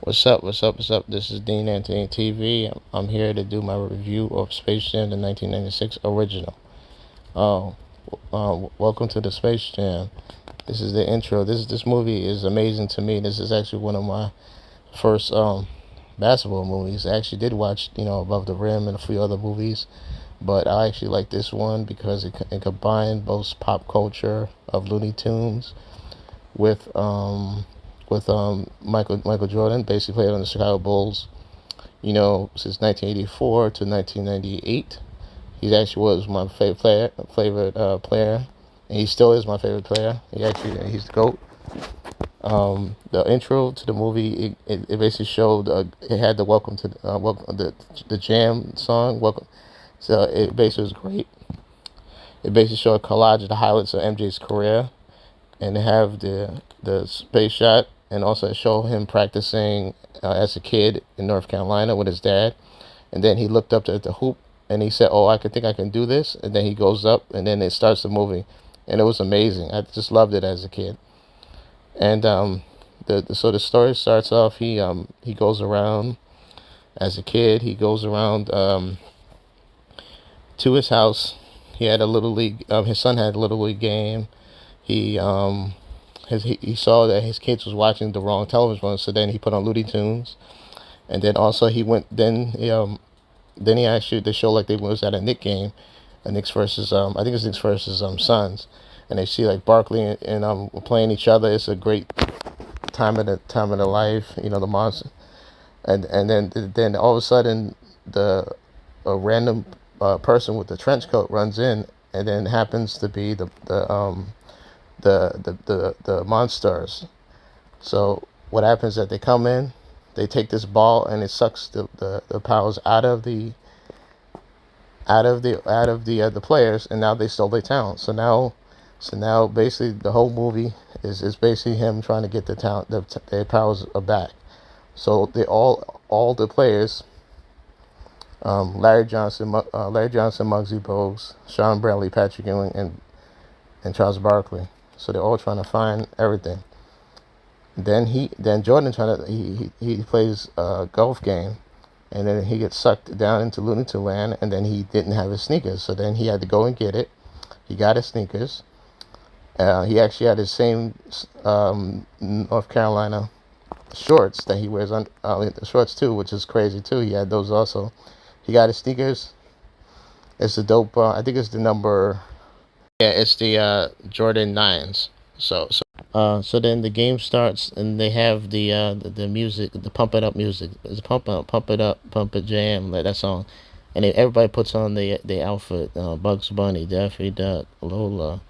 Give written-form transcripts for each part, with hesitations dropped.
What's up? What's up? What's up? This is Dean Anthony TV. I'm here to do my review of Space Jam, the 1996 original. Oh, welcome to the Space Jam. This is the intro. This movie is amazing to me. This is actually one of my first basketball movies. I actually did watch Above the Rim and a few other movies, but I actually like this one because it combined both pop culture of Looney Tunes with Michael Jordan. Basically played on the Chicago Bulls, since 1984 to 1998. He actually was my favorite player, and he still is my favorite player. He's the GOAT. The intro to the movie, it basically showed, it had the the Jam song, welcome. So it basically was great. It basically showed a collage of the highlights of MJ's career, and they have the space shot, and also show him practicing as a kid in North Carolina with his dad. And then he looked up at the hoop and he said, "Oh, think I can do this." And then he goes up, and then it starts the movie, and it was amazing. I just loved it as a kid. And so the story starts off. He goes around as a kid. He goes around to his house. He had a little league. His son had a little league game. He he saw that his kids was watching the wrong television, so then he put on Looney Tunes, and then also he went. Then he actually they show like they was at a Knicks game, a Knicks versus I think it's Knicks versus Suns, and they see like Barkley and playing each other. It's a great time of the life, the monster, and then all of a sudden a random person with the trench coat runs in, and then happens to be the monsters. So what happens is that they come in, they take this ball, and it sucks the powers out of the players, and now they stole their talent. So now basically the whole movie is basically him trying to get the talent, their powers back. So they all the players, Larry Johnson, Muggsy Bogues, Shawn, Patrick Ewing, and Charles Barkley. So they're all trying to find everything. Then Jordan he plays a golf game, and then he gets sucked down into Looney Tunes land, and then he didn't have his sneakers, so then he had to go and get it. He got his sneakers. He actually had his same North Carolina shorts that he wears on the shorts too, which is crazy too. He had those also. He got his sneakers. It's the dope. I think it's the number. Yeah, it's the Jordan 9s. So then the game starts, and they have the music, the pump it up music. It's pump it up, pump it jam, like that song, and everybody puts on the outfit. Bugs Bunny, Daffy Duck, Lola,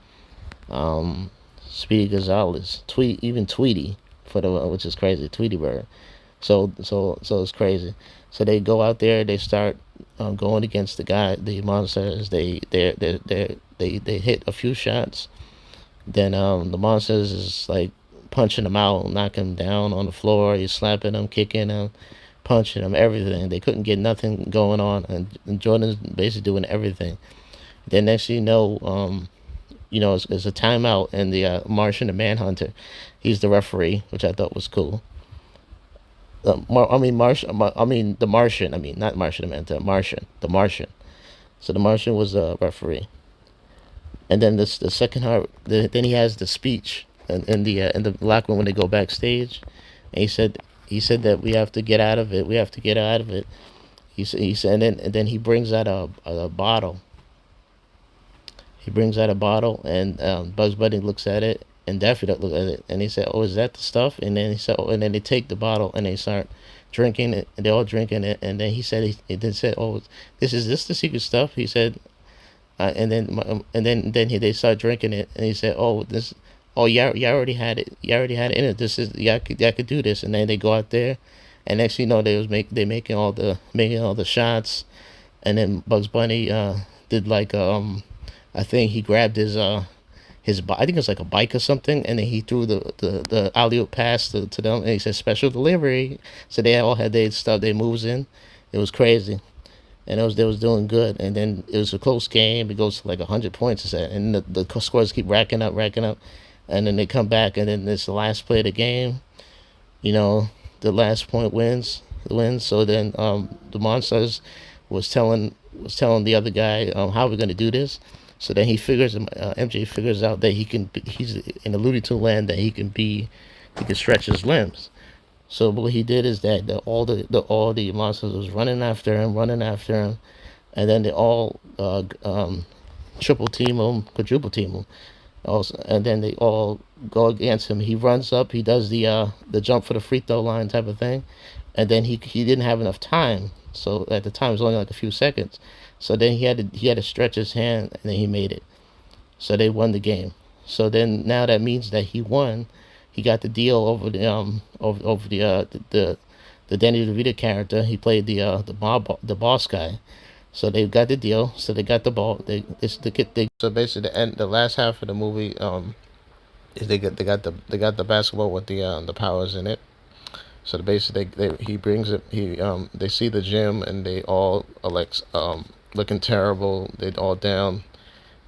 Speedy Gonzalez, even Tweety which is crazy, Tweety Bird. So it's crazy. So they go out there, they start going against the monsters. They hit a few shots. Then the monsters is like punching them out, knocking them down on the floor. He's slapping them, kicking them, punching them, everything. They couldn't get nothing going on, and Jordan's basically doing everything. Then next thing it's a timeout, and the Martian, the Manhunter, he's the referee, which I thought was cool. The Martian. I mean, not Martian, the Manhunter, Martian, the Martian. So the Martian was the referee. And then the second half, then he has the speech in the locker room when they go backstage, and he said that we have to get out of it. We have to get out of it. He said, and then he brings out a bottle. He brings out a bottle, and Bugs Bunny looks at it, and Daffy Duck looks at it, and he said, "Oh, is that the stuff?" And then he said, "Oh," and then they take the bottle and they start drinking it, and they're all drinking it. And then he said, "Oh, this the secret stuff?" He said. And then they start drinking it, and he said, you already had it. You already had it in it. This is y'all could do this." And then they go out there, and next thing you know, they making all the shots, and then Bugs Bunny did like I think he grabbed his I think it's like a bike or something, and then he threw the alley-oop pass to them, and he said special delivery. So they all had their stuff, their moves in. It was crazy. And they was doing good, and then it was a close game. It goes to like 100 points, and the scores keep racking up, and then they come back, and then it's the last play of the game. the last point wins. So then the monsters was telling the other guy how we're gonna do this. So then MJ figures out that he's in the Looney Tune land, that he can stretch his limbs. So what he did is that all the monsters was running after him, and then they all triple team him, quadruple team him. Also, and then they all go against him. He runs up, he does the jump for the free throw line type of thing, and then he didn't have enough time. So at the time it was only like a few seconds. So then he had to stretch his hand, and then he made it. So they won the game. So then now that means that he won. He got the deal over the Danny DeVito character. He played the boss guy. So they got the deal. So they got the ball. They so basically the last half of the movie is they got the basketball with the powers in it. So basically he brings it. They see the gym, and they all are like looking terrible. They all down.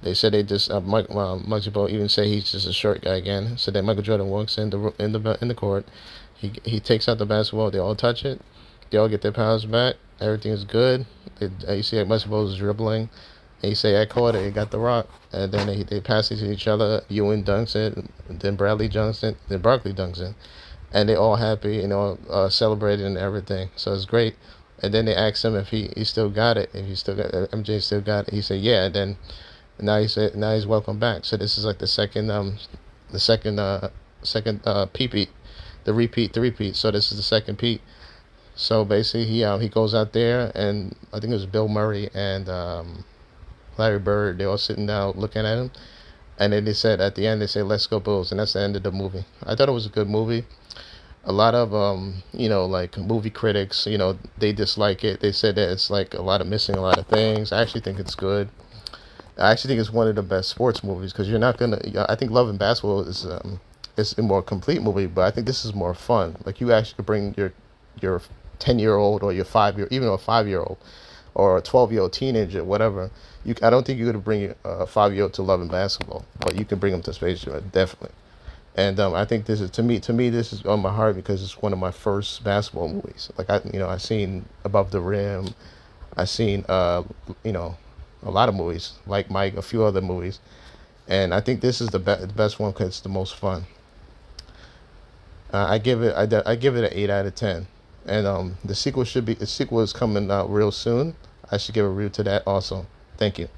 They said they just Muggsy Bogues even say he's just a short guy again. So then Michael Jordan walks in the court. He takes out the basketball. They all touch it. They all get their powers back. Everything is good. You see Muggsy Bogues is dribbling. And you say, I caught it. He got the rock. And then they pass it to each other. Ewing dunks it. Then Bradley dunks it. Then Barkley dunks it. And they all happy, celebrating and everything. So it's great. And then they asked him if he still got it. If he still got MJ still got it. He said, yeah. And then now he's welcome back. So this is like the second peat, the repeat. So this is the second peat. So basically he goes out there, and I think it was Bill Murray and Larry Bird. They all sitting down looking at him, and then at the end they say, "Let's go Bulls," and that's the end of the movie. I thought it was a good movie. A lot of like movie critics, they dislike it. They said that it's like missing a lot of things. I actually think it's good. I actually think it's one of the best sports movies, because you're not gonna. I think Love and Basketball is a more complete movie, but I think this is more fun. Like, you actually could bring your 10-year-old, or your 5-year, even a 5-year-old, or a 12-year-old teenager, whatever. I don't think you're gonna bring a 5-year-old to Love and Basketball, but you can bring them to Space Jam, definitely. And I think this is to me this is on my heart, because it's one of my first basketball movies. Like, I seen Above the Rim, I seen a lot of movies, like Mike, a few other movies, and I think this is the best one, because it's the most fun. I give it an 8 out of 10, and the sequel is coming out real soon. I should give a review to that also. Thank you.